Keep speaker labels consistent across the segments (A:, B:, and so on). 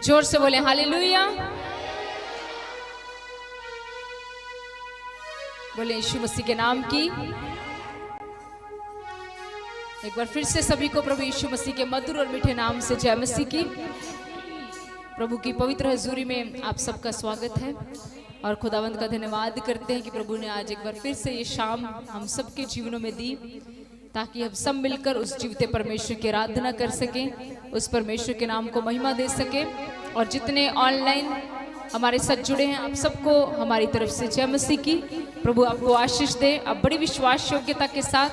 A: जोर से बोले हालेलुया। बोले यीशु मसीह के नाम की। एक बार फिर से सभी को प्रभु यीशु मसीह के मधुर और मीठे नाम से जय मसीह की। प्रभु की पवित्र हजूरी में आप सबका स्वागत है और खुदावंद का धन्यवाद करते हैं कि प्रभु ने आज एक बार फिर से ये शाम हम सबके जीवनों में दी, ताकि हम सब मिलकर उस जीवते परमेश्वर की आराधना कर सकें, उस परमेश्वर के नाम को महिमा दे सकें। और जितने ऑनलाइन हमारे साथ जुड़े हैं आप सबको हमारी तरफ से जय मसीह की। प्रभु आपको आशीष दे। आप बड़ी विश्वास योग्यता के साथ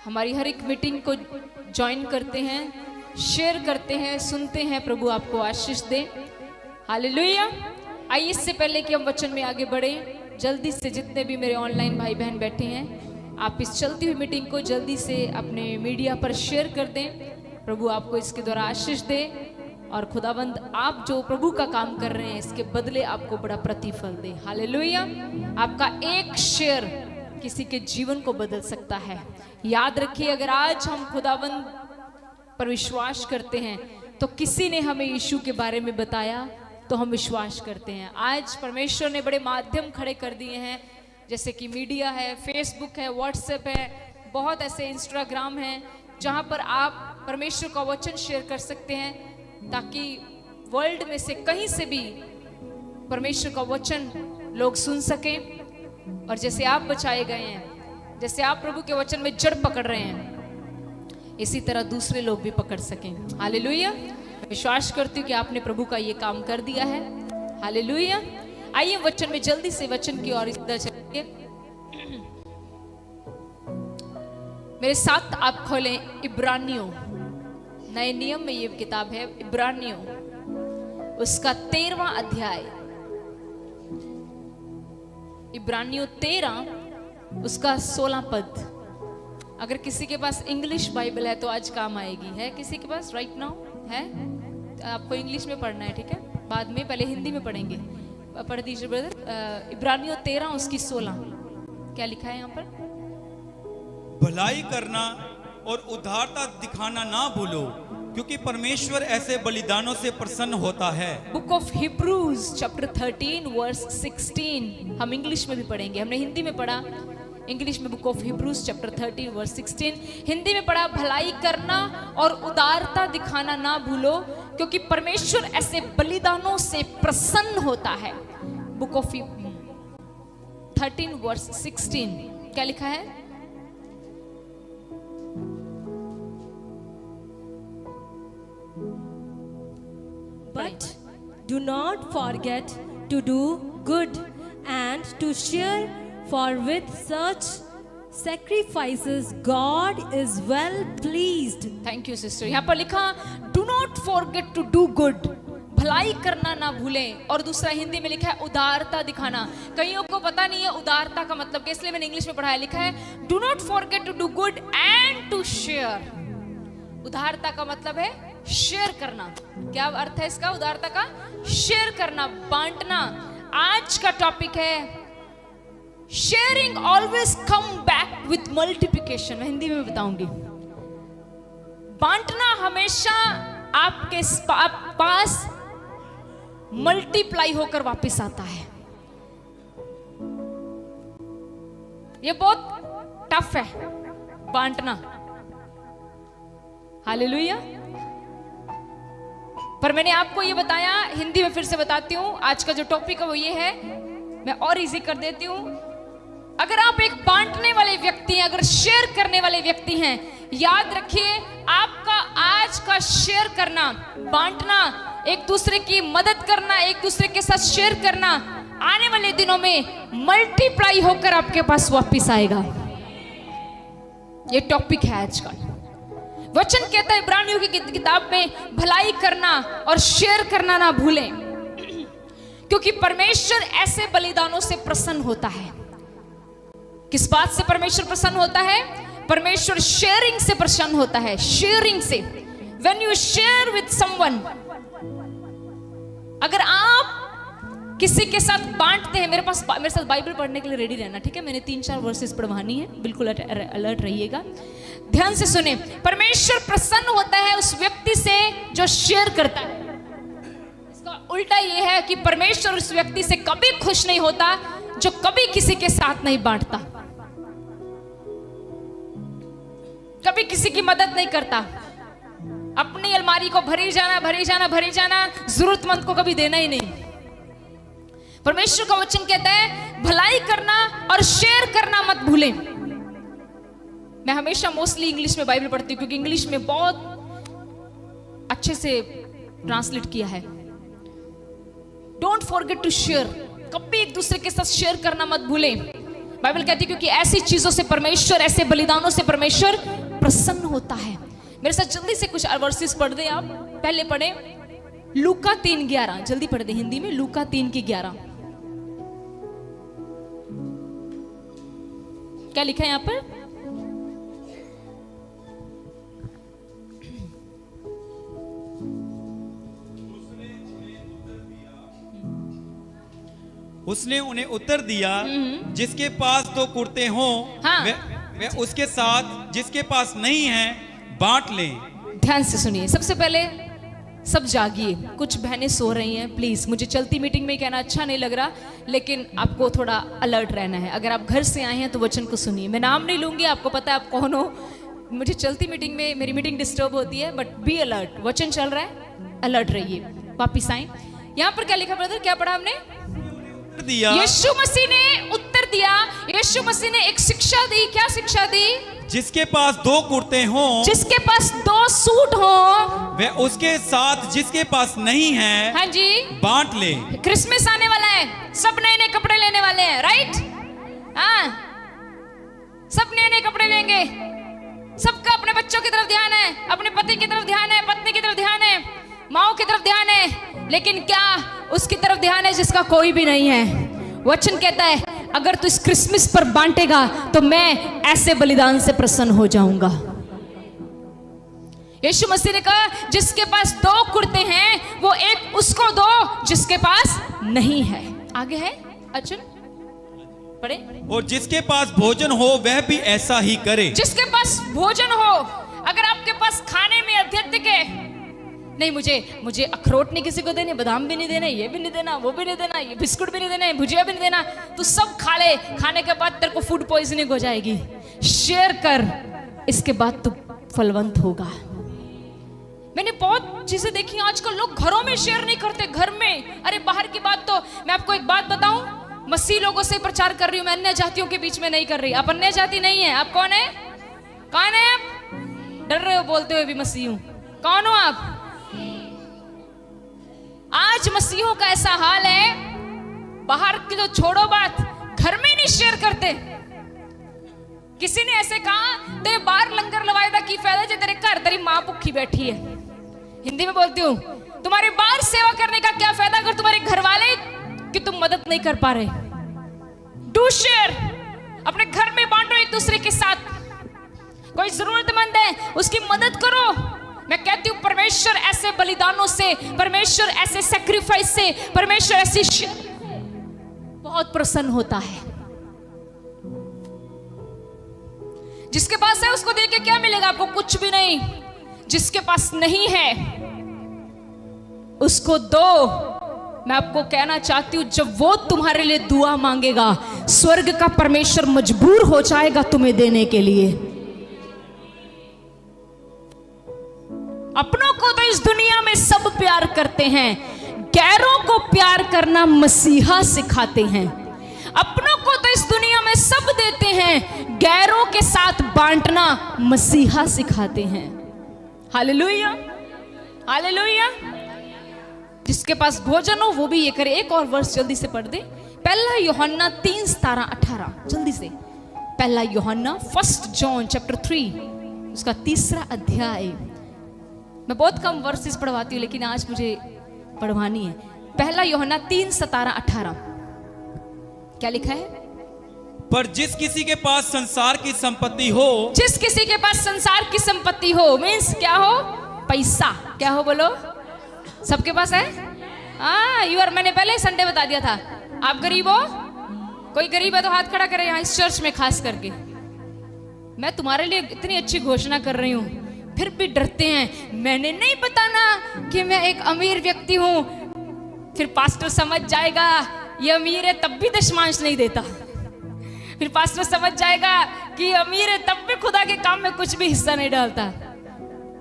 A: हमारी हर एक मीटिंग को ज्वाइन करते हैं, शेयर करते हैं, सुनते हैं। प्रभु आपको आशीष दे। हालेलुया। आइए इससे पहले कि हम वचन में आगे बढ़े, जल्दी से जितने भी मेरे ऑनलाइन भाई बहन बैठे हैं, आप इस चलती हुई मीटिंग को जल्दी से अपने मीडिया पर शेयर कर दें। प्रभु आपको इसके द्वारा आशीष दे और खुदाबंद आप जो प्रभु का काम कर रहे हैं इसके बदले आपको बड़ा प्रतिफल दे। हालेलुया। आपका एक शेयर किसी के जीवन को बदल सकता है। याद रखिए, अगर आज हम खुदाबंद पर विश्वास करते हैं तो किसी ने हमें यीशु के बारे में बताया तो हम विश्वास करते हैं। आज परमेश्वर ने बड़े माध्यम खड़े कर दिए हैं, जैसे कि मीडिया है, फेसबुक है, व्हाट्सएप है, बहुत ऐसे इंस्टाग्राम हैं जहां पर आप परमेश्वर का वचन शेयर कर सकते हैं, ताकि वर्ल्ड में से कहीं से भी परमेश्वर का वचन लोग सुन सकें। और जैसे आप बचाए गए हैं, जैसे आप प्रभु के वचन में जड़ पकड़ रहे हैं, इसी तरह दूसरे लोग भी पकड़ सकें। हालेलुया। विश्वास करती हूँ कि आपने प्रभु का ये काम कर दिया है। हालेलुया। आइए वचन में जल्दी से वचन की ओर चलिए। मेरे साथ आप खोलें इब्रानियों, नए नियम में ये किताब है इब्रानियों, उसका 13वां अध्याय। इब्रानियों 13 उसका 16 पद। अगर किसी के पास इंग्लिश बाइबल है तो आज काम आएगी। है किसी के पास राइट नाउ? है? आपको इंग्लिश में पढ़ना है, ठीक है? बाद में पहले हिंदी में पढ़ेंगे। पढ़ दीजिए ब्रदर। इब्रानियों 13 उसकी 16। क्या लिखा है यहाँ पर?
B: भलाई करना और उदारता दिखाना ना भूलो, क्योंकि परमेश्वर ऐसे बलिदानों से प्रसन्न होता है।
A: Book of Hebrews chapter 13 verse 16 हम इंग्लिश में भी पढ़ेंगे। हमने हिंदी में पढ़ा, इंग्लिश में book of Hebrews chapter 13 verse 16, Hindi में पढ़ा भलाई करना और उदारता दिखाना ना भूलो, क्योंकि परमेश्वर ऐसे बलिदानों से प्रसन्न होता है। बुक ऑफ 13 वर्स 16 क्या लिखा है?
C: But do not forget to do good and to share, for with such sacrifices God is well pleased.
A: Thank you sister. यहाँ पर लिखा do not forget to do good, भलाई करना ना भूलें। और दूसरा हिंदी में लिखा है उदारता दिखाना। कईयों को पता नहीं है उदारता का मतलब क्या, इसलिए मैंने इंग्लिश में पढ़ा है। लिखा है do not forget to do good and to share. उदारता का मतलब है शेयर करना। क्या अर्थ है इसका? उदारता का शेयर करना, बांटना। आज का टॉपिक है sharing always come back with multiplication. मैं हिंदी में बताऊंगी। बांटना हमेशा आपके पास मल्टीप्लाई होकर वापस आता है। ये बहुत टफ है बांटना। हालेलुया। पर मैंने आपको ये बताया, हिंदी में फिर से बताती हूं। आज का जो टॉपिक है वो ये है, मैं और इजी कर देती हूं। अगर आप एक बांटने वाले व्यक्ति हैं, अगर शेयर करने वाले व्यक्ति हैं, याद रखिए आपका आज का शेयर करना, बांटना, एक दूसरे की मदद करना, एक दूसरे के साथ शेयर करना, आने वाले दिनों में मल्टीप्लाई होकर आपके पास वापस आएगा। ये टॉपिक है आज का। वचन कहता है इब्रानियों की किताब में भलाई करना और शेयर करना ना भूलें, क्योंकि परमेश्वर ऐसे बलिदानों से प्रसन्न होता है। किस बात से परमेश्वर प्रसन्न होता है? परमेश्वर शेयरिंग से प्रसन्न होता है। शेयरिंग से, when you share with someone, अगर आप किसी के साथ बांटते हैं। मेरे साथ बाइबल पढ़ने के लिए रेडी रहना, ठीक है? मैंने 3-4 वर्सेस पढ़वानी है, बिल्कुल अलर्ट रहिएगा। ध्यान से सुने। परमेश्वर प्रसन्न होता है उस व्यक्ति से जो शेयर करता है। उल्टा ये है कि परमेश्वर उस व्यक्ति से कभी खुश नहीं होता जो कभी किसी के साथ नहीं बांटता, कभी किसी की मदद नहीं करता, अपनी अलमारी को भरी जाना भरी जाना भरी जाना, जरूरतमंद को कभी देना ही नहीं। परमेश्वर का वचन कहता है भलाई करना और शेयर करना मत भूलें। मैं हमेशा मोस्टली इंग्लिश में बाइबल पढ़ती हूँ क्योंकि इंग्लिश में बहुत अच्छे से ट्रांसलेट किया है। डोंट फॉरगेट टू शेयर, कभी एक दूसरे के साथ शेयर करना मत भूलें। बाइबल कहती है क्योंकि ऐसी चीजों से परमेश्वर, ऐसे बलिदानों से परमेश्वर प्रसन्न होता है। मेरे साथ जल्दी से कुछ वर्सेस पढ़ दें आप। पहले पढ़े लूका 3:11, जल्दी पढ़ दें हिंदी में, लूका 3:11। क्या लिखा है यहां पर?
B: उसने उन्हें उत्तर दिया, जिसके पास 2 कुर्ते हों
A: हाँ।
B: वे उसके साथ जिसके पास नहीं है बांट ले।
A: ध्यान से सुनिए, सबसे पहले सब जागिए। कुछ बहनें सो रही हैं, प्लीज, मुझे चलती मीटिंग में कहना अच्छा नहीं लग रहा, लेकिन आपको थोड़ा अलर्ट रहना है। अगर आप घर से आए हैं तो वचन को सुनिए। मैं नाम नहीं लूंगी, आपको पता है आप कौन हो। मुझे चलती मीटिंग में मेरी मीटिंग डिस्टर्ब होती है, बट बी अलर्ट, वचन चल रहा है, अलर्ट रहिए। वापिस आए, यहाँ पर क्या लिखा ब्रदर, क्या पढ़ा हमने?
B: दिया,
A: यीशु मसीह ने उत्तर दिया। यीशु मसीह ने एक शिक्षा दी। क्या शिक्षा दी?
B: जिसके पास 2 कुर्ते हों,
A: जिसके पास 2 सूट हो,
B: वे उसके साथ जिसके पास नहीं है
A: हाँ जी,
B: बांट ले।
A: क्रिसमस आने वाला है, सब नए नए कपड़े लेने वाले हैं, राइट? हाँ, सब नए नए कपड़े लेंगे। सबका अपने बच्चों की तरफ ध्यान है, अपने पति की तरफ ध्यान है, पत्नी की तरफ ध्यान है, माओ की तरफ ध्यान है, लेकिन क्या उसकी तरफ ध्यान है जिसका कोई भी नहीं है? वचन कहता है अगर तू इस क्रिसमस पर बांटेगा तो मैं ऐसे बलिदान से प्रसन्न हो जाऊंगा। यीशु मसीह ने कहा जिसके पास 2 कुर्ते हैं वो एक उसको दो जिसके पास नहीं है। आगे है अर्जुन, पढ़े।
B: और जिसके पास भोजन हो वह भी ऐसा ही करे।
A: जिसके पास भोजन हो, अगर आपके पास खाने में अत्यधिक है, नहीं मुझे अखरोट नहीं किसी को देने, बादाम भी नहीं देने, ये भी नहीं देना, वो भी नहीं देना, ये बिस्कुट भी नहीं देना, भुजिया भी नहीं देना, तू सब खा ले, खाने के बाद तेरे को फूड पॉइजनिंग हो जाएगी। शेयर कर, इसके बाद तू फलवंत होगा। मैंने बहुत चीजें देखी आजकल, लोग घरों में शेयर नहीं करते, घर में। अरे बाहर की बात तो मैं आपको एक बात बताऊं, मसीह लोगों से प्रचार कर रही हूं, मैं अन्य जातियों के बीच में नहीं कर रही। आप अन्य जाति नहीं है, आप कौन है? कौन है आप? डर रहे हो बोलते हुए भी मसीह हूं। कौन हो आप? आज मसीहों का ऐसा हाल है, बाहर की तो छोड़ो बात, घर में नहीं शेयर करते। किसी ने ऐसे कहा तेरे बाहर लंगर लवाए दा की फायदा जे तेरे घर तेरी मां भूखी बैठी है। हिंदी में बोलती हूँ, तुम्हारे बाहर सेवा करने का क्या फायदा अगर तुम्हारे घर वाले की तुम मदद नहीं कर पा रहे। डू शेयर, अपने घर में बांटो एक दूसरे के साथ। कोई जरूरतमंद है उसकी मदद करो। मैं कहती हूं परमेश्वर ऐसे बलिदानों से, परमेश्वर ऐसे सैक्रिफाइस से, परमेश्वर ऐसी बहुत प्रसन्न होता है। जिसके पास है उसको देके क्या मिलेगा आपको? कुछ भी नहीं। जिसके पास नहीं है उसको दो। मैं आपको कहना चाहती हूं जब वो तुम्हारे लिए दुआ मांगेगा, स्वर्ग का परमेश्वर मजबूर हो जाएगा तुम्हें देने के लिए। अपनों को तो इस दुनिया में सब प्यार करते हैं, गैरों को प्यार करना मसीहा सिखाते हैं। अपनों को तो इस दुनिया में सब देते हैं, गैरों के साथ बांटना मसीहा सिखाते हैं। Hallelujah, hallelujah. जिसके पास भोजन हो वो भी ये करे। एक और वर्ष जल्दी से पढ़ दे, 1 यूहन्ना 3:17-18, जल्दी से। 1 यूहन्ना, 1 जॉन चैप्टर 3, उसका 3रा अध्याय। मैं बहुत कम वर्सेस पढ़वाती हूँ लेकिन आज मुझे पढ़वानी है। 1 यूहन्ना 3:17-18 क्या लिखा है?
B: पर जिस किसी के पास संसार की संपत्ति हो,
A: जिस किसी के पास संसार की संपत्ति हो, मीन्स क्या हो? पैसा। क्या हो बोलो? सबके पास है? मैंने पहले ही संडे बता दिया था। आप गरीब हो? कोई गरीब है तो हाथ खड़ा करे यहाँ इस चर्च में, खास करके। मैं तुम्हारे लिए इतनी अच्छी घोषणा कर रही हूँ, फिर भी डरते हैं। मैंने नहीं बताना कि मैं एक अमीर व्यक्ति हूं, फिर पास्टर समझ जाएगा ये अमीर है तब भी दशमांश नहीं देता। फिर पास्टर समझ जाएगा कि ये अमीर है तब भी खुदा के काम में कुछ भी हिस्सा नहीं डालता।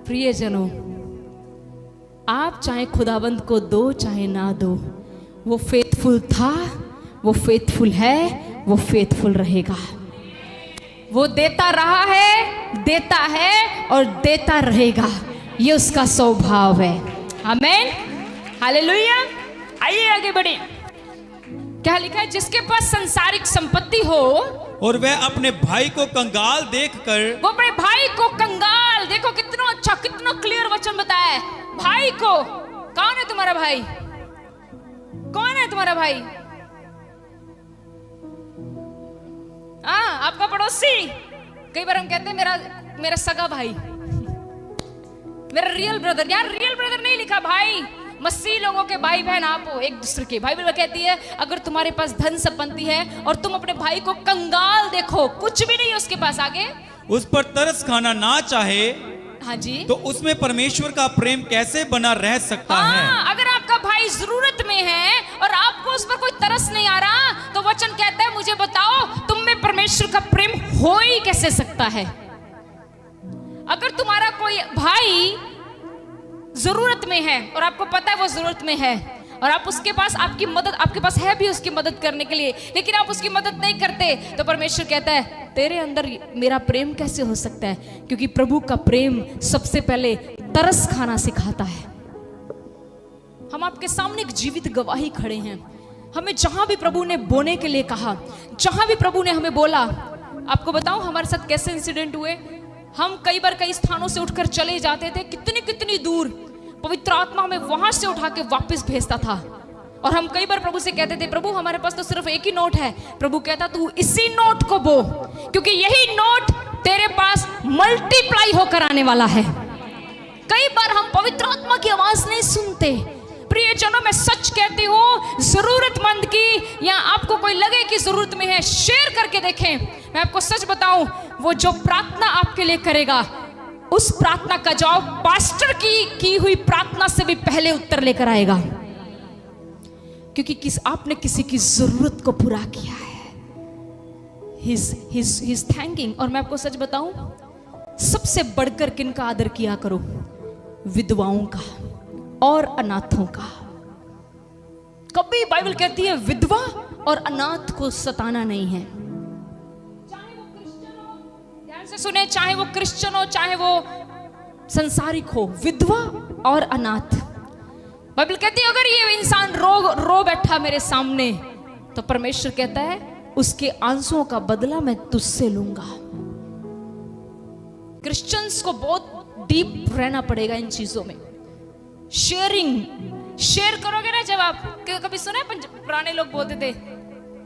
A: प्रियजनों, आप चाहे खुदावंद को दो चाहे ना दो, वो फेथफुल था, वो फेथफुल है, वो फेथफुल रहेगा। वो देता रहा है, देता है और देता रहेगा। ये उसका स्वभाव है। आमीन, हालेलुया। आइए आगे बढ़े। क्या लिखा है? जिसके पास संसारिक संपत्ति हो
B: और वह अपने भाई को कंगाल देखकर,
A: वो अपने भाई को कंगाल, देखो कितना अच्छा, कितना क्लियर वचन बताया है। भाई को, कौन है तुम्हारा भाई? कौन है तुम्हारा भाई? आपका पड़ोसी। कई बार हम कहते हैं मेरा सगा भाई, मेरा रियल ब्रदर। यार रियल ब्रदर नहीं लिखा, भाई। मसीह लोगों के भाई बहन आप हो एक दूसरे के। बाइबल कहती है अगर तुम्हारे पास धन संपत्ति है और तुम अपने भाई को कंगाल देखो, कुछ भी नहीं है उसके पास, आगे
B: उस पर तरस खाना ना चाहे,
A: हाँ जी,
B: तो उसमें परमेश्वर का प्रेम कैसे बना रह सकता है?
A: अगर आपका भाई जरूरत में है और आपको उस पर कोई तरस नहीं आ रहा, तो वचन कहता है मुझे बताओ तुम में परमेश्वर का प्रेम हो ही कैसे सकता है? अगर तुम्हारा कोई भाई जरूरत में है और आपको पता है वो जरूरत में है और आप उसके पास, आपकी मदद आपके पास है भी उसकी मदद करने के लिए, लेकिन आप उसकी मदद नहीं करते, तो परमेश्वर कहता है तेरे अंदर मेरा प्रेम कैसे हो सकता है? क्योंकि प्रभु का प्रेम सबसे पहले तरस खाना सिखाता है। हम आपके सामने एक जीवित गवाही खड़े हैं। हमें जहां भी प्रभु ने बोने के लिए कहा, जहां भी प्रभु ने हमें बोला, आपको बताऊं हमारे साथ कैसे इंसिडेंट हुए। हम कई बार कई स्थानों से उठकर चले जाते थे, कितनी कितनी दूर, पवित्र आत्मा हमें वहां से उठा के वापस भेजता था। और हम कई बार प्रभु से कहते थे प्रभु हमारे पास तो सिर्फ एक ही नोट है। प्रभु कहता तू इसी नोट को बो, क्योंकि यही नोट तेरे पास मल्टीप्लाई होकर आने वाला है। कई बार हम पवित्र आत्मा की आवाज नहीं सुनते। प्रियजनों, मैं सच कहती हूँ, जरूरतमंद की या आपको कोई लगे कि जरूरत में है, शेयर करके देखें। मैं आपको सच बताऊं, वो जो प्रार्थना आपके लिए करेगा, उस प्रार्थना का जवाब पास्टर की हुई प्रार्थना से भी पहले उत्तर लेकर आएगा, क्योंकि आपने किसी की जरूरत को पूरा किया है। He's thanking। और मैं आपको सच बताऊं, सबसे बढ़कर किनका आदर किया करो? विधवाओं का और अनाथों का। कभी बाइबल कहती है विधवा और अनाथ को सताना नहीं है। चाहे वो क्रिश्चियन हो, ध्यान से सुने, चाहे वो क्रिश्चियन हो चाहे वो संसारिक हो, विधवा और अनाथ। बाइबल कहती है अगर ये इंसान रो बैठा मेरे सामने, तो परमेश्वर कहता है उसके आंसुओं का बदला मैं तुझसे लूंगा। क्रिश्चियंस को बहुत डीप रहना पड़ेगा इन चीजों में। शेयर करोगे ना, जब आप कभी सुना है पुराने लोग बोलते थे,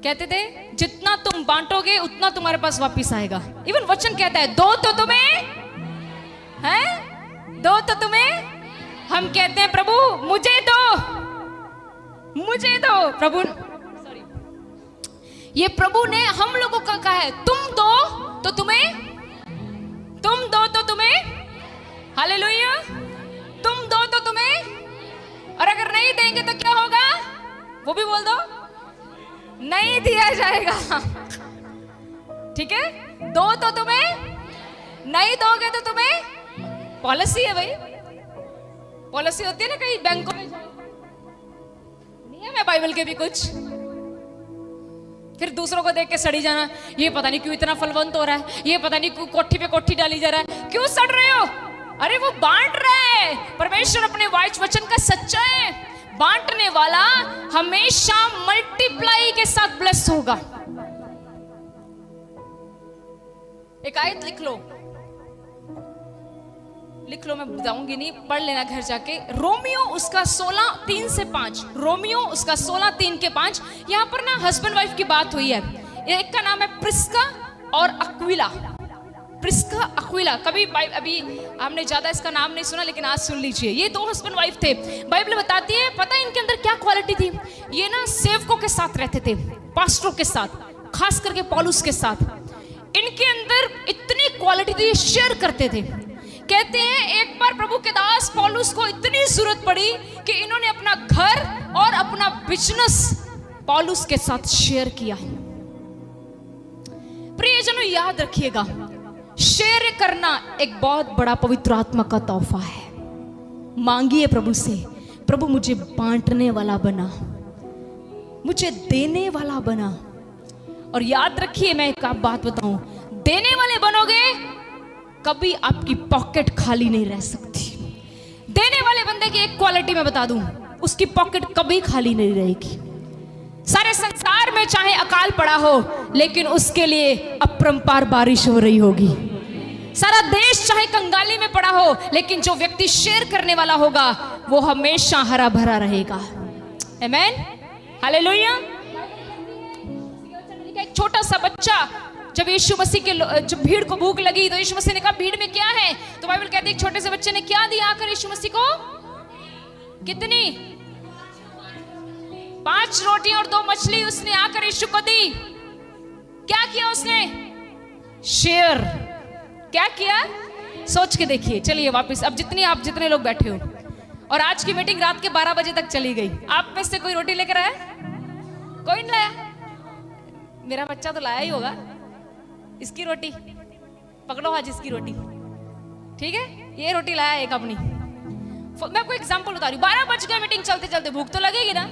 A: कहते थे जितना तुम बांटोगे उतना तुम्हारे पास वापस आएगा। इवन वचन कहता है दो तो तुम्हें है, दो तो तुम्हें। हम कहते हैं प्रभु मुझे दो, मुझे दो। प्रभु सॉरी, ये प्रभु ने हम लोगों का कहा है तुम दो तो तुम्हें, तुम दो तो तुम्हें, हालेलुया, तुम दो तो तुम्हें। और अगर नहीं देंगे तो क्या होगा? वो भी बोल दो, नहीं दिया जाएगा। ठीक है, दो तो तुम्हें, नहीं दोगे तो तुम्हें। पॉलिसी है भाई, पॉलिसी होती है ना कई बैंकों में, नियम है बाइबल के भी कुछ। फिर दूसरों को देख के सड़ी जाना, ये पता नहीं क्यों इतना फलवंत हो रहा है, ये पता नहीं क्यों कोठी पे कोठी डाली जा रहा है, क्यों सड़ रहे हो? अरे वो बांट रहे हैं। परमेश्वर अपने वचन का सच्चा है, बांटने वाला हमेशा मल्टीप्लाई के साथ ब्लेस होगा। एक आयत लिख लो, मैं बताऊंगी नहीं, पढ़ लेना घर जाके। रोमियो उसका 16:3 से 5, रोमियो उसका 16:3 के 5। यहाँ पर ना हस्बैंड वाइफ की बात हुई है। एक का नाम है प्रिस्का और अक्विला। प्रिस्का अक्विला, कभी अभी हमने ज्यादा इसका नाम नहीं सुना, लेकिन आज सुन लीजिए। ये दो हस्बैंड वाइफ थे। बाइबल बताती है, पता है इनके अंदर क्या क्वालिटी थी? ये ना सेवकों के साथ रहते थे, पास्टरों के साथ, खास करके पौलुस के साथ। इनके अंदर इतनी क्वालिटी थी, ये शेयर करते थे। कहते हैं एक बार प्रभु के दास पौलुस को इतनी जरूरत पड़ी कि इन्होंने अपना घर और अपना बिजनेस पौलुस के साथ शेयर किया। प्रियजनों, याद रखिएगा, शेयर करना एक बहुत बड़ा पवित्र आत्मा का तोहफा है। मांगिए प्रभु से, प्रभु मुझे बांटने वाला बना, मुझे देने वाला बना। और याद रखिए, मैं एक बात बताऊं, देने वाले बनोगे कभी आपकी पॉकेट खाली नहीं रह सकती। देने वाले बंदे की एक क्वालिटी मैं बता दूं, उसकी पॉकेट कभी खाली नहीं रहेगी। सारे संसार में चाहे अकाल पड़ा हो, लेकिन उसके लिए अपरंपार बारिश हो रही होगी। सारा देश चाहे कंगाली में पड़ा हो, लेकिन जो व्यक्ति शेयर करने वाला होगा वो हमेशा हरा भरा रहेगा। आमीन, हालेलुया। एक छोटा सा बच्चा जब यीशु मसीह के जब भीड़ को भूख लगी तो यीशु मसीह ने कहा भीड़ में क्या है, तो बाइबल कहती है एक छोटे से बच्चे ने क्या दिया आकर यीशु मसीह को? कितनी? 5 रोटी और 2 मछली उसने आकर यीशु को दी। क्या किया उसने? शेयर। क्या किया? सोच के देखिए। चलिए वापस, अब जितने लोग बैठे हो, और आज की मीटिंग रात के 12 बजे तक चली गई, आप में से कोई रोटी लेकर आया? कोई नहीं लाया? मेरा बच्चा तो लाया ही होगा। इसकी रोटी पकड़ो, आज इसकी रोटी, ठीक है? ये रोटी लाया एक अपनी। मैं आपको एग्जांपल बता रही हूँ। 12 बज गए, मीटिंग चलते चलते भूख तो लगेगी ना,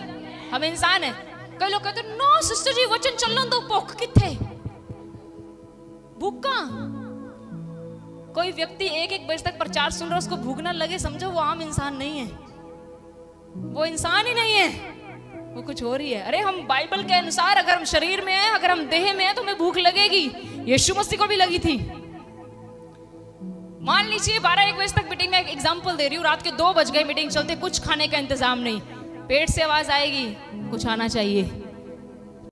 A: हम इंसान है। कई लोग कहते हैं नो सिस्टर जी वचन चलना दो, भूख किथे? भूख कहां? कोई व्यक्ति 1-1 बजे तक प्रचार सुन रहा है, उसको भूख ना लगे, समझो वो आम इंसान नहीं है, वो इंसान ही नहीं है, वो कुछ हो रही है। अरे हम बाइबल के अनुसार अगर हम शरीर में हैं, अगर हम देह में हैं, तो हमें भूख लगेगी। यीशु मसीह को भी लगी थी। मान लीजिए 12-1 बजे तक मीटिंग में, एक एग्जांपल दे रही हूँ, रात के 2 बज गए, मीटिंग चलते, कुछ खाने का इंतजाम नहीं, पेट से आवाज आएगी कुछ आना चाहिए,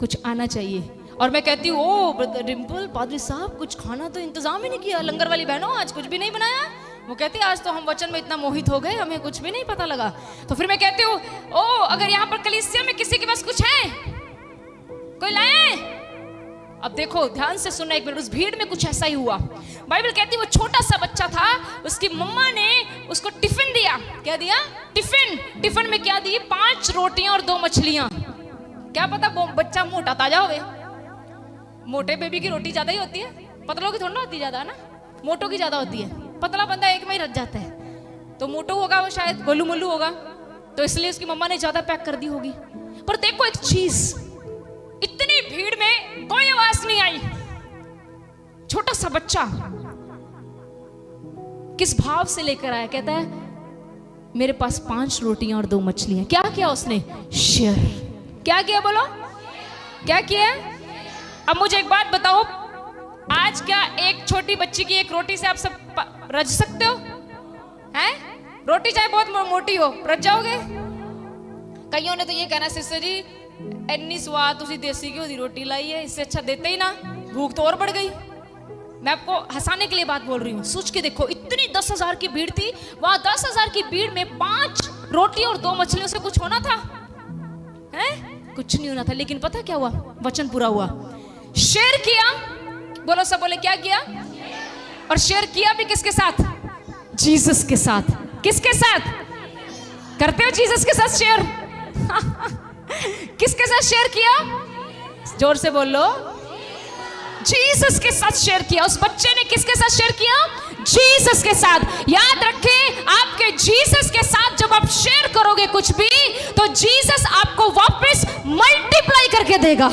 A: कुछ आना चाहिए। और मैं कहती हूँ ओ ब्रदर डिम्पल, पादरी साहब कुछ खाना तो इंतजाम ही नहीं किया, लंगर वाली बहनों आज कुछ भी नहीं बनाया। वो कहती है आज तो हम वचन में इतना मोहित हो गए, हमें कुछ भी नहीं पता लगा। तो फिर मैं कहती हूँ ओ अगर यहाँ पर कलीसिया में किसी के पास कुछ है, कोई लाए? अब देखो ध्यान से सुनना एक मिनट, उस भीड़ में कुछ ऐसा ही हुआ। बाइबल कहती है वो छोटा सा बच्चा था, उसकी मम्मा ने उसको टिफिन दिया। क्या दिया? टिफिन में क्या दी? 5 रोटियां और 2 मछलियां। क्या पता वो बच्चा मोटा ताजा होवे। मोटे बेबी की रोटी ज्यादा ही होती है, पतलों की थोड़ी ना होती ज्यादा, ना मोटों की ज्यादा होती है। पतला बंदा एक में ही रच जाता है, तो मोटो होगा वो, शायद गोलू मोलू होगा, तो इसलिए उसकी मम्मा ने ज्यादा पैक कर दी होगी। पर देखो एक चीज, इतनी भीड़ में कोई आवाज नहीं आई। छोटा सा बच्चा किस भाव से लेकर आया? कहता है मेरे पास 5 रोटियां और 2 मछलियां। क्या किया उसने? शेयर। क्या किया? बोलो क्या किया? अब मुझे एक बात बताओ, आज क्या एक छोटी बच्ची की एक रोटी से आप सब रज सकते हो? हैं? रोटी चाहे बहुत मोटी हो, रज जाओगे? कईयों ने तो ये कहना सिस्टर जी इतनी स्वाद तुसी देसी घी दी रोटी लाई है, इससे अच्छा देते ही ना, भूख तो और बढ़ गई। मैं आपको हंसाने के लिए बात बोल रही हूँ, सोच के देखो, इतनी 10,000 की भीड़ थी, वहां 10,000 की भीड़ में 5 रोटी और 2 मछलियों से कुछ होना था? हैं? कुछ नहीं होना था। लेकिन पता क्या हुआ? वचन पूरा हुआ। शेयर किया, बोलो सब बोले क्या किया? और शेयर किया भी किसके साथ? जीसस के साथ। किसके साथ करते हो? जीसस के साथ शेयर। किसके साथ शेयर किया? जोर से बोलो, जीसस के साथ शेयर किया। उस बच्चे ने किसके साथ शेयर किया? जीसस के साथ। याद रखें, आपके जीसस के साथ जब आप शेयर करोगे कुछ भी, तो जीसस आपको वापस मल्टीप्लाई करके देगा।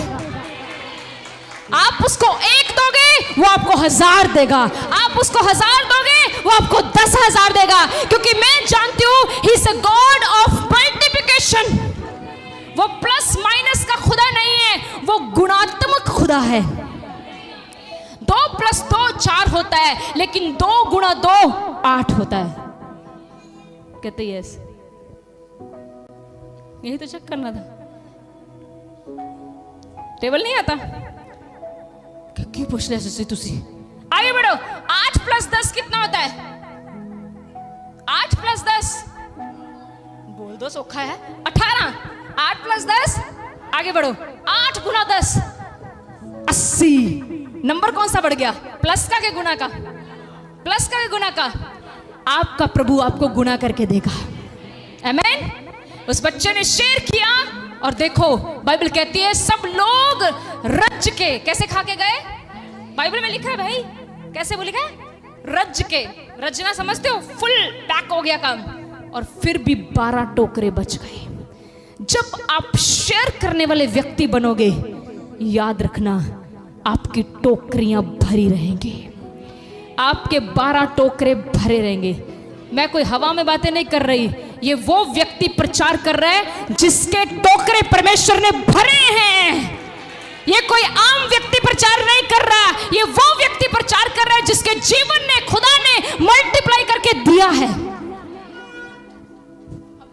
A: आप उसको 1 दोगे, वो आपको 1000 देगा। आप उसको 1000 दोगे, वो आपको 10,000 देगा। क्योंकि मैं जानती हूं he is a God of multiplication. वो प्लस माइनस का खुदा नहीं है, वो गुणात्मक खुदा है। 2 + 2 4 होता है, लेकिन 2 × 2 8 होता है। कहते यस, यही तो चेक करना था। टेबल नहीं आता? क्यों पूछ रहे हो तुसी? आगे बढ़ो। 8 + 10 कितना होता है? 8 + 10 बोल दो, सोखा है। 18। 8 + 10 आगे बढ़ो। 8 × 10 80। नंबर कौन सा बढ़ गया? प्लस का के गुना का? प्लस का के गुना का? आपका प्रभु आपको गुना करके देगा। आमीन। उस बच्चे ने शेयर किया और देखो बाइबल कहती है सब लोग रज के, कैसे खा के गए? बाइबल में लिखा है भाई, कैसे बोले गए? रज के। रजना समझते हो? फुल पैक हो गया काम। और फिर भी 12 टोकरे बच गए। जब आप शेयर करने वाले व्यक्ति बनोगे, याद रखना आपकी टोकरियां भरी रहेंगी, आपके 12 टोकरे भरे रहेंगे। मैं कोई हवा में बातें नहीं कर रही, ये वो व्यक्ति प्रचार कर रहा है जिसके टोकरे परमेश्वर ने भरे हैं। ये कोई आम व्यक्ति प्रचार नहीं कर रहा, ये वो व्यक्ति प्रचार कर रहा है जिसके जीवन ने खुदा ने मल्टीप्लाई करके दिया है। हम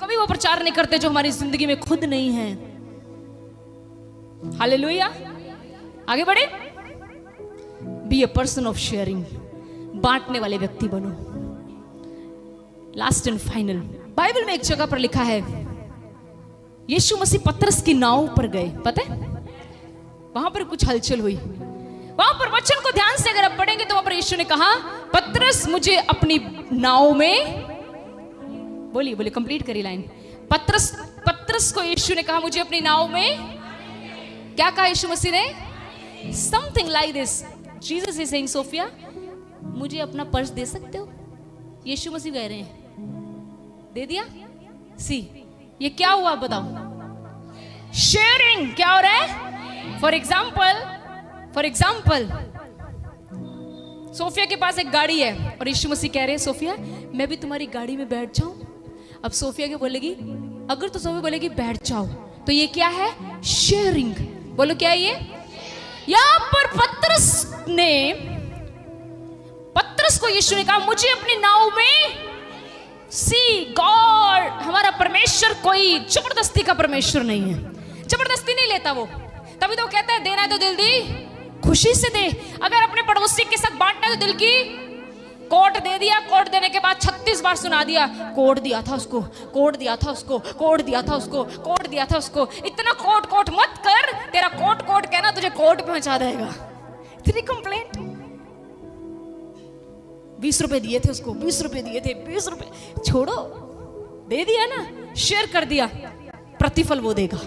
A: कभी वो प्रचार नहीं करते जो हमारी जिंदगी में खुद नहीं है। हालेलुया। आगे बढ़े। Be a person of sharing, बांटने वाले व्यक्ति बनो। लास्ट एंड फाइनल, बाइबल में एक जगह पर लिखा है यीशु मसीह पतरस की नाव पर गए, पता है? वहां पर कुछ हलचल हुई। वहां पर वचन को ध्यान से अगर आप पढ़ेंगे तो वहां पर यीशु ने कहा पतरस मुझे अपनी नाव में, बोलिए बोलिए कंप्लीट करिए लाइन। पतरस को यीशु ने कहा मुझे अपनी नाव में, क्या कहा यीशु मसीह ने? Something like this. Jesus is saying Sophia मुझे अपना पर्स दे सकते हो? यीशु मसीह कह रहे हैं दे दिया। सी ये क्या हुआ बताओ? शेयरिंग। क्या हो रहा है? फॉर एग्जाम्पल सोफिया के पास एक गाड़ी है और यीशु मसीह कह रहे हैं सोफिया मैं भी तुम्हारी गाड़ी में बैठ जाऊं। अब सोफिया क्या बोलेगी? अगर तो सोफिया बोलेगी बैठ जाओ, तो ये क्या है? शेयरिंग। बोलो क्या है ये? यहां पर पतरस को यीशु ने कहा मुझे अपनी नाव में, सी गॉड, हमारा परमेश्वर कोई जबरदस्ती का परमेश्वर नहीं है, जबरदस्ती नहीं लेता वो। तभी तो कहता है देना है तो दिल दी खुशी से दे। अगर अपने पड़ोसी के साथ बांटना है तो दिल की, कोट दे दिया, कोट देने के बाद 36 बार सुना दिया कोट दिया था उसको, कोट दिया था उसको, कोट दिया था उसको, कोट दिया था उसको। इतना कोट मत कर, तेरा कोट कहना तुझे कोर्ट पहुंचा देगा। इतनी कंप्लेंट। 20 रुपए दिए थे उसको, 20 रुपए दिए थे, 20 रुपए, छोड़ो, दे दिया ना, शेयर कर दिया, प्रतिफल वो देगा।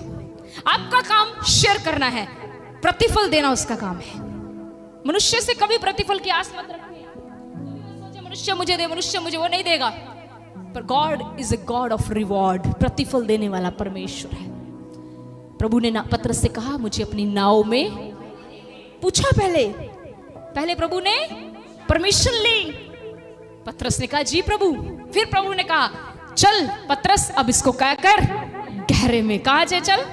A: आपका काम शेयर करना है, प्रतिफल देना उसका काम है। मनुष्य से कभी प्रतिफल की आस मत रखिए। सोचे मनुष्य मुझे दे, मनुष्य मुझे, वो नहीं देगा। पर God is a god of reward, प्रतिफल देने वाला परमेश्वर है। प्रभु ने पतरस से कहा मुझे अपनी नाव में, पूछा पहले प्रभु ने परमिशन ली। पतरस ने कहा जी प्रभु। फिर प्रभु ने कहा चल पतरस अब इसको क्या कर, गहरे में। कहा जाए? चल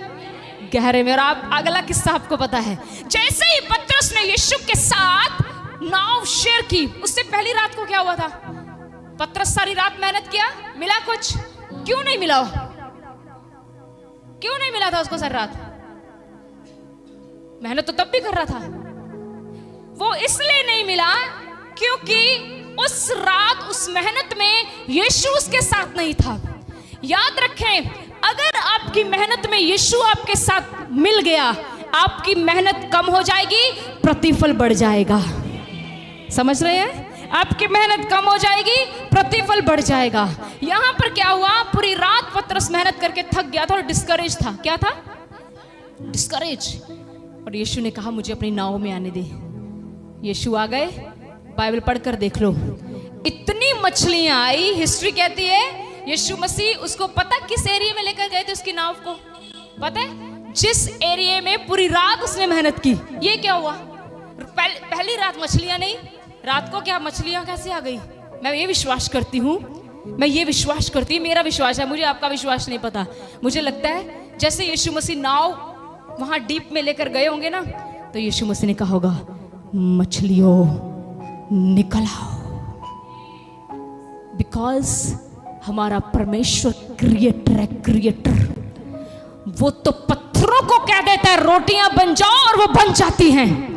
A: गहरे में। और आप अगला किस्सा आपको पता है। जैसे ही पतरस ने यीशु के साथ नाव शेयर की, उससे पहली रात को क्या हुआ था? पतरस सारी रात मेहनत किया, मिला कुछ? क्यों नहीं मिला? क्यों नहीं मिला था उसको सारी रात? मेहनत तो तब भी कर रहा था। वो इसलिए नहीं मिला क्योंकि उस रात उस मेहनत में यीशु उसके साथ नहीं था। याद रखें, अगर आपकी मेहनत में यीशु आपके साथ मिल गया, आपकी मेहनत कम हो जाएगी, प्रतिफल बढ़ जाएगा। समझ रहे हैं? आपकी मेहनत कम हो जाएगी, प्रतिफल बढ़ जाएगा। यहां पर क्या हुआ? पूरी रात पतरस मेहनत करके थक गया था और डिस्करेज था। क्या था? डिस्करेज। और यीशु ने कहा मुझे अपनी नाव में आने दे। यीशु आ गए। बाइबल पढ़कर देख लो, इतनी मछलियां आई। हिस्ट्री कहती है यीशु मसीह उसको पता किस एरिया में लेकर गए थे उसकी नाव को? पता है? जिस एरिया में पूरी रात उसने मेहनत की। ये क्या हुआ? पहली रात मछलियां नहीं, रात को क्या मछलियां कैसे आ गई? मैं ये विश्वास करती हूँ, मेरा विश्वास है, मुझे आपका विश्वास नहीं पता। मुझे लगता है जैसे यीशु मसीह नाव वहां डीप में लेकर गए होंगे ना, तो यीशु मसीह ने कहा होगा मछलियों निकल आओ। बिकॉज हमारा परमेश्वर क्रिएटर है, क्रिएटर। वो तो पत्थरों को कह देता है रोटियां बन जाओ और वो बन जाती हैं।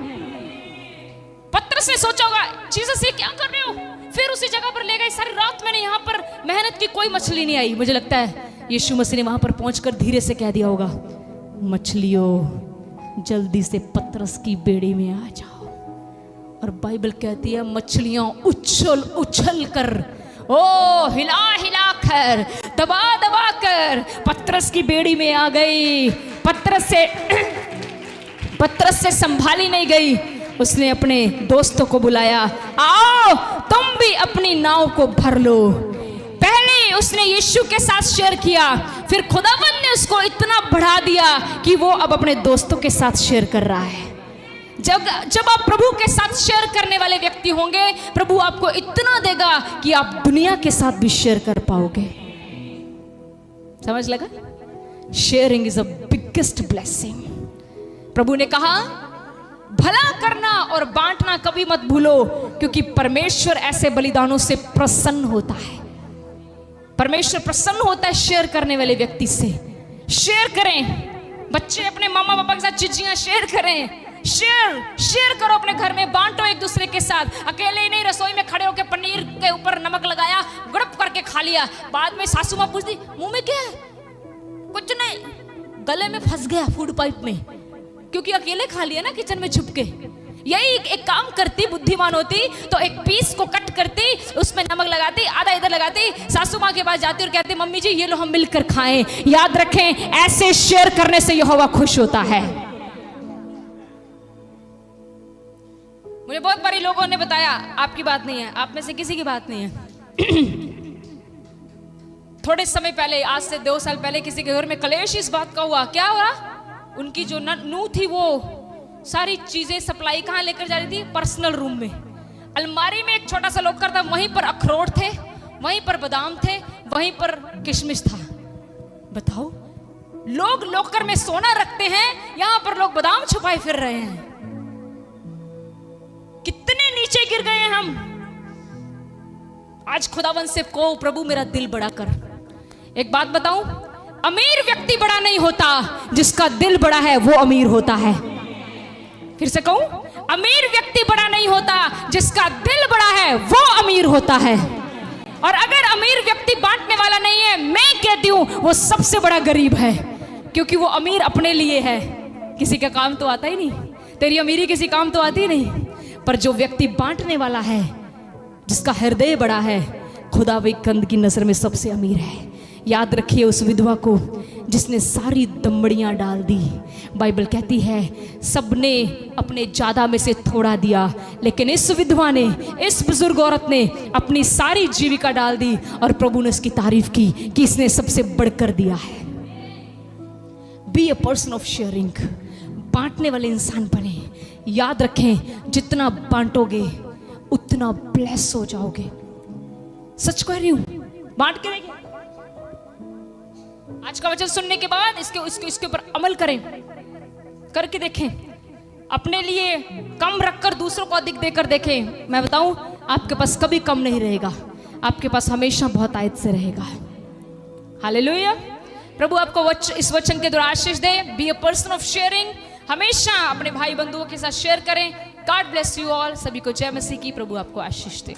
A: पतरस ने सोचा होगा जीसस ये क्या कर रहे हो? फिर उसी जगह पर ले गए। सारी रात मैंने यहाँ पर मेहनत की, कोई मछली नहीं आई। मुझे लगता है यीशु मसीह ने वहां पर पहुंचकर धीरे से कह दिया होगा मछलियों जल्दी से पतरस की बेड़ी में आ जाओ। और बाइबल कहती है मछलियां उछल उछल कर ओ हिला हिला कर, दबा दबा कर पतरस की बेड़ी में आ गई। पतरस से संभाली नहीं गई। उसने अपने दोस्तों को बुलाया, आओ तुम भी अपनी नाव को भर लो। पहले उसने यीशु के साथ शेयर किया, फिर खुदावंद ने उसको इतना बढ़ा दिया कि वो अब अपने दोस्तों के साथ शेयर कर रहा है। जब आप प्रभु के साथ शेयर करने वाले व्यक्ति होंगे, प्रभु आपको इतना देगा कि आप दुनिया के साथ भी शेयर कर पाओगे। समझ लगा? Sharing is a biggest blessing. प्रभु ने कहा भला करना और बांटना कभी मत भूलो, क्योंकि परमेश्वर ऐसे बलिदानों से प्रसन्न होता है। परमेश्वर प्रसन्न होता है शेयर करने वाले व्यक्ति से। शेयर करें, बच्चे अपने मामा पापा के साथ चीजियां शेयर करें। शेयर करो अपने घर में, बांटो एक दूसरे के साथ। अकेले ही नहीं, रसोई में खड़े होकर पनीर के ऊपर नमक लगाया, गड़प करके खा लिया, बाद में सासू माँ पूछती मुंह में क्या है? कुछ नहीं, गले में फंस गया फूड पाइप में, क्योंकि अकेले खा लिया ना किचन में छुप के। यही एक काम करती, बुद्धिमान होती तो एक पीस को कट करती, उसमें नमक लगाती, आधा इधर लगाती, सासू माँ के पास जाती और कहती मम्मी जी ये लो हम मिलकर खाएं। याद रखें, ऐसे शेयर करने से यहोवा खुश होता है। मुझे बहुत बारी लोगों ने बताया, आपकी बात नहीं है, आप में से किसी की बात नहीं है। थोड़े समय पहले, आज से 2 साल पहले, किसी के घर में कलेश इस बात का हुआ। क्या हुआ? उनकी जो नूह थी वो सारी चीजें सप्लाई कहाँ लेकर जा रही थी? पर्सनल रूम में। अलमारी में एक छोटा सा लॉकर था, वहीं पर अखरोट थे, वहीं पर बादाम थे, वहीं पर किशमिश था। बताओ, लोग लॉकर में सोना रखते हैं, यहां पर लोग बादाम छुपाए फिर रहे हैं। कितने नीचे गिर गए हैं हम। आज खुदावन से को प्रभु मेरा दिल बड़ा कर। एक बात बताऊं, अमीर व्यक्ति बड़ा नहीं होता, जिसका दिल बड़ा है वो अमीर होता है। फिर से कहूं, अमीर व्यक्ति बड़ा नहीं होता, जिसका दिल बड़ा है वो अमीर होता है। और अगर अमीर व्यक्ति बांटने वाला नहीं है, मैं कहती हूं वो सबसे बड़ा गरीब है, क्योंकि वो अमीर अपने लिए है, किसी का काम तो आता ही नहीं। तेरी अमीरी किसी काम तो आती ही नहीं। पर जो व्यक्ति बांटने वाला है, जिसका हृदय बड़ा है, खुदावंद की नजर में सबसे अमीर है। याद रखिए उस विधवा को जिसने सारी दमड़ियां डाल दी। बाइबल कहती है सबने अपने ज्यादा में से थोड़ा दिया, लेकिन इस विधवा ने, इस बुजुर्ग औरत ने अपनी सारी जीविका डाल दी, और प्रभु ने उसकी तारीफ की कि इसने सबसे बढ़कर दिया है। B a person of sharing. बांटने वाले इंसान बने। याद रखें, जितना बांटोगे उतना ब्लेस हो जाओगे। सच कह रही हूं, बांट के देखिए। आज का वचन सुनने के बाद इसके ऊपर अमल करें, करके देखें। अपने लिए कम रखकर दूसरों को अधिक देकर देखें। मैं बताऊं, आपके पास कभी कम नहीं रहेगा, आपके पास हमेशा बहुत आयत से रहेगा। हालेलुया। प्रभु आपको इस वचन के द्वारा आशीष दे। Be a person of sharing. हमेशा अपने भाई बंधुओं के साथ शेयर करें। God bless you all. सभी को जय मसीह की। प्रभु आपको आशीष दे।